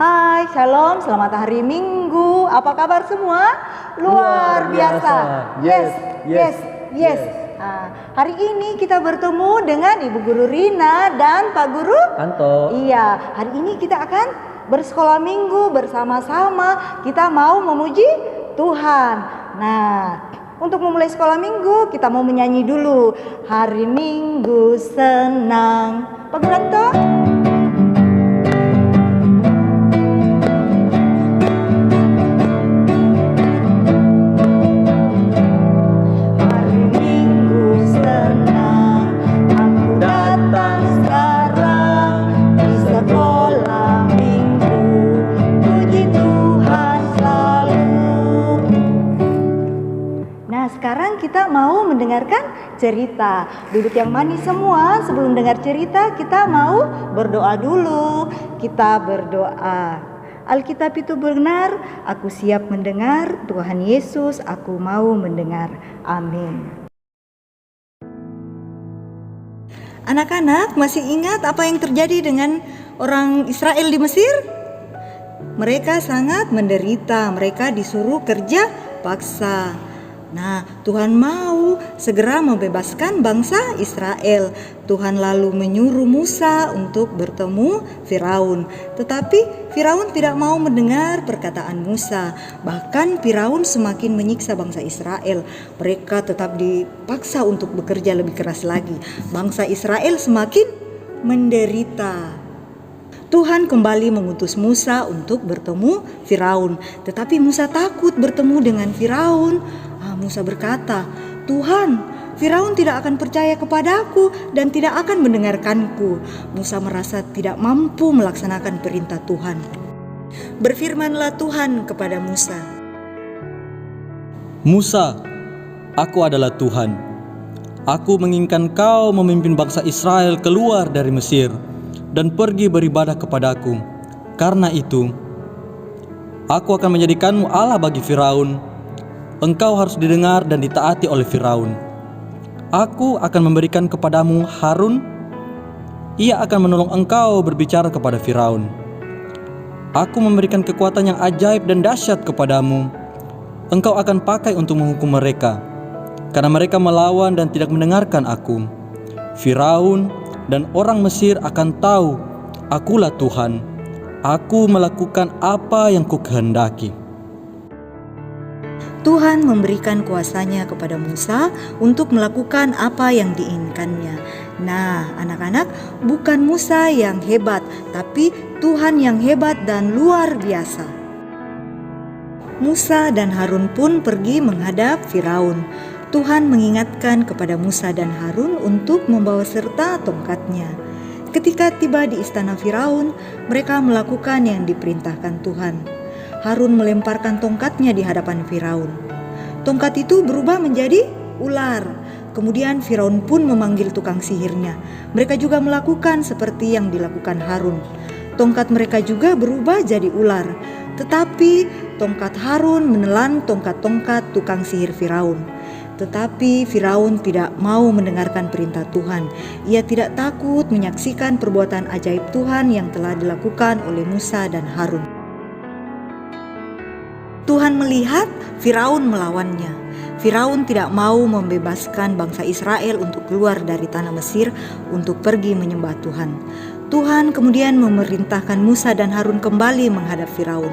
Hai, shalom, selamat hari Minggu. Apa kabar semua? Luar biasa. Yes. Hari ini kita bertemu dengan Ibu Guru Rina dan Pak Guru Anto. Iya, hari ini kita akan bersekolah minggu bersama-sama. Kita mau memuji Tuhan. Nah, untuk memulai sekolah minggu kita mau menyanyi dulu. Hari Minggu senang. Pak Guru Anto. Sekarang kita mau mendengarkan cerita. Duduk yang manis semua. Sebelum dengar cerita kita mau berdoa dulu. Kita berdoa. Alkitab itu benar, aku siap mendengar. Tuhan Yesus, aku mau mendengar. Amin. Anak-anak masih ingat apa yang terjadi dengan orang Israel di Mesir? Mereka sangat menderita. Mereka disuruh kerja paksa. Nah, Tuhan mau segera membebaskan bangsa Israel. Tuhan lalu menyuruh Musa untuk bertemu Firaun. Tetapi Firaun tidak mau mendengar perkataan Musa. Bahkan Firaun semakin menyiksa bangsa Israel. Mereka tetap dipaksa untuk bekerja lebih keras lagi. Bangsa Israel semakin menderita. Tuhan kembali mengutus Musa untuk bertemu Firaun. Tetapi Musa takut bertemu dengan Firaun. Musa berkata, Tuhan, Firaun tidak akan percaya kepadaku dan tidak akan mendengarkanku. Musa merasa tidak mampu melaksanakan perintah Tuhan. Berfirmanlah Tuhan kepada Musa. Musa, aku adalah Tuhan. Aku menginginkan kau memimpin bangsa Israel keluar dari Mesir dan pergi beribadah kepadaku. Karena itu, aku akan menjadikanmu Allah bagi Firaun. Engkau harus didengar dan ditaati oleh Firaun. Aku akan memberikan kepadamu Harun. Ia akan menolong engkau berbicara kepada Firaun. Aku memberikan kekuatan yang ajaib dan dahsyat kepadamu. Engkau akan pakai untuk menghukum mereka, karena mereka melawan dan tidak mendengarkan aku. Firaun dan orang Mesir akan tahu akulah Tuhan. Aku melakukan apa yang kukehendaki. Tuhan memberikan kuasanya kepada Musa untuk melakukan apa yang diinginkannya. Nah, anak-anak, bukan Musa yang hebat, tapi Tuhan yang hebat dan luar biasa. Musa dan Harun pun pergi menghadap Firaun. Tuhan mengingatkan kepada Musa dan Harun untuk membawa serta tongkatnya. Ketika tiba di istana Firaun, mereka melakukan yang diperintahkan Tuhan. Harun melemparkan tongkatnya di hadapan Firaun. Tongkat itu berubah menjadi ular. Kemudian Firaun pun memanggil tukang sihirnya. Mereka juga melakukan seperti yang dilakukan Harun. Tongkat mereka juga berubah jadi ular. Tetapi tongkat Harun menelan tongkat-tongkat tukang sihir Firaun. Tetapi Firaun tidak mau mendengarkan perintah Tuhan. Ia tidak takut menyaksikan perbuatan ajaib Tuhan yang telah dilakukan oleh Musa dan Harun. Tuhan melihat Firaun melawannya. Firaun tidak mau membebaskan bangsa Israel untuk keluar dari tanah Mesir untuk pergi menyembah Tuhan. Tuhan kemudian memerintahkan Musa dan Harun kembali menghadap Firaun.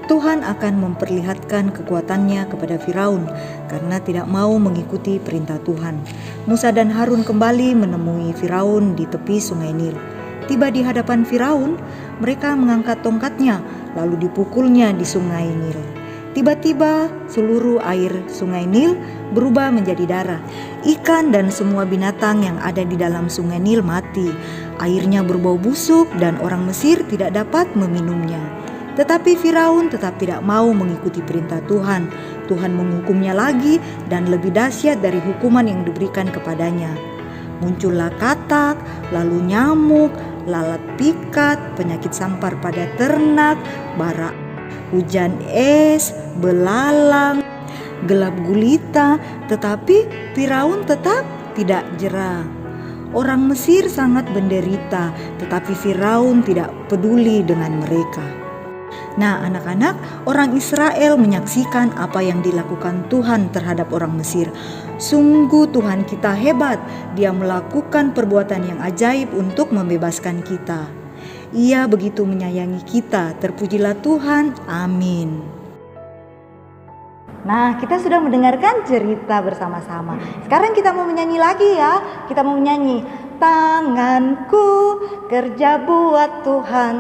Tuhan akan memperlihatkan kekuatannya kepada Firaun karena tidak mau mengikuti perintah Tuhan. Musa dan Harun kembali menemui Firaun di tepi sungai Nil. Tiba di hadapan Firaun, mereka mengangkat tongkatnya lalu dipukulnya di sungai Nil. Tiba-tiba seluruh air sungai Nil berubah menjadi darah. Ikan dan semua binatang yang ada di dalam sungai Nil mati. Airnya berbau busuk dan orang Mesir tidak dapat meminumnya. Tetapi Firaun tetap tidak mau mengikuti perintah Tuhan. Tuhan menghukumnya lagi dan lebih dahsyat dari hukuman yang diberikan kepadanya. Muncullah katak, lalu nyamuk, lalat pikat, penyakit sampar pada ternak, bara, hujan es, belalang, gelap gulita, tetapi Firaun tetap tidak jera. Orang Mesir sangat menderita, tetapi Firaun tidak peduli dengan mereka. Nah, anak-anak, orang Israel menyaksikan apa yang dilakukan Tuhan terhadap orang Mesir. Sungguh Tuhan kita hebat, Dia melakukan perbuatan yang ajaib untuk membebaskan kita. Ia begitu menyayangi kita, terpujilah Tuhan, amin. Nah, kita sudah mendengarkan cerita bersama-sama. Sekarang kita mau menyanyi lagi ya. Kita mau menyanyi, tanganku kerja buat Tuhan.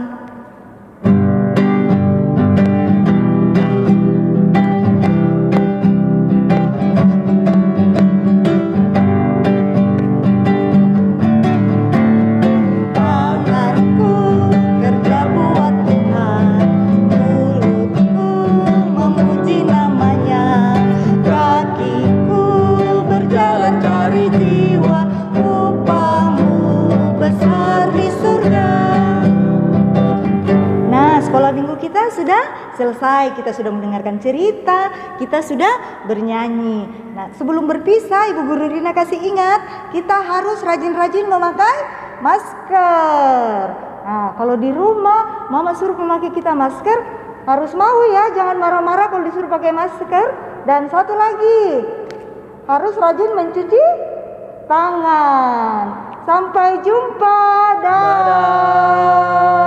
Sudah selesai, kita sudah mendengarkan cerita, kita sudah bernyanyi. Nah, sebelum berpisah, Ibu Guru Rina kasih ingat, kita harus rajin-rajin memakai masker. Nah, kalau di rumah Mama suruh memakai kita masker, harus mau ya, jangan marah-marah kalau disuruh pakai masker. Dan satu lagi, harus rajin mencuci tangan. Sampai jumpa, dadah.